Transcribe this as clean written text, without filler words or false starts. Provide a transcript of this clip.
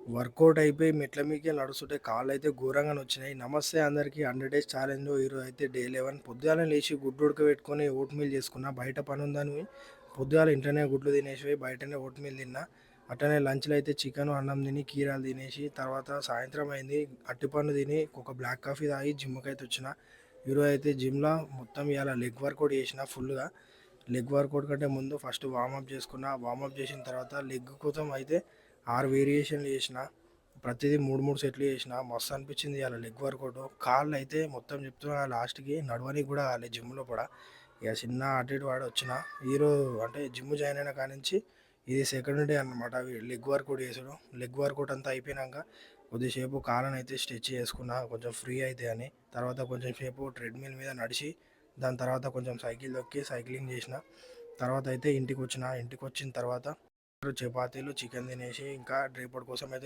Work out అయిపోయి మెట్ల మీదకే నడుస్తుంటే కాళ్ళైతే ఘోరంగా నొచ్చినాయి. నమస్తే అందరికీ 100 డేస్ ఛాలెంజ్‌లో ఈరోజు అయితే డే 11 పొద్దుగాలనే లేచి గుడ్డు ఉడకబెట్టుకొని ఓట్ మీల్ చేసుకున్నా. బయట పనుందని పొద్దుగాల ఇంట్లోనే గుడ్లు తినేసి పోయి బయటనే ఓట్ మీల్ తిన్నా. అట్లనే లంచ్‌లో అయితే చికెను, అన్నం తిని కీరాలు తినేసి తర్వాత సాయంత్రం అయింది. అరటిపండు తిని ఒక బ్లాక్ కాఫీ తాగి జిమ్‌కైతే వచ్చిన. ఈరోజు అయితే జిమ్‌ల మొత్తం ఇయాల లెగ్ వర్కౌట్ చేసిన ఫుల్‌గా. లెగ్ వర్కౌట్ కంటే ముందు ఫస్ట్ వార్మప్ చేసుకున్నా. వార్మప్ చేసిన తర్వాత లెగ్ కోసం అయితే 6 వేరియేషన్లు చేసిన. ప్రతిదీ 3, 3 సెట్లు చేసిన. మస్తు అనిపించింది ఇయాల లెగ్ వర్కౌట్. కాళ్ళు అయితే మొత్తం చెప్తున్నా లాస్ట్‌కి నడవనికి కూడా కాలే జిమ్‌లో కూడా. ఇక చిన్న అటు ఇటు పడి వచ్చిన. ఈరోజు అంటే జిమ్ జాయిన్ అయిన కానించి ఇది సెకండ్ డే అన్నమాట లెగ్ వర్కౌట్ చేసుడు. లెగ్ వర్కౌట్ అంతా అయిపోయినాక కొద్దిసేపు కాళ్ళని అయితే స్ట్రెచ్ చేసుకున్నా కొంచెం ఫ్రీ అయితే అని. తర్వాత కొంచెం సేపు ట్రెడ్‌మిల్ మీద నడిచి దాని తర్వాత కొంచెం సైకిల్ తొక్కి సైక్లింగ్ చేసిన. తర్వాత అయితే ఇంటికి వచ్చిన. ఇంటికి వచ్చిన తర్వాత చపాతీలు చికెన్ తినేసి ఇంకా రేపటి కోసం అయితే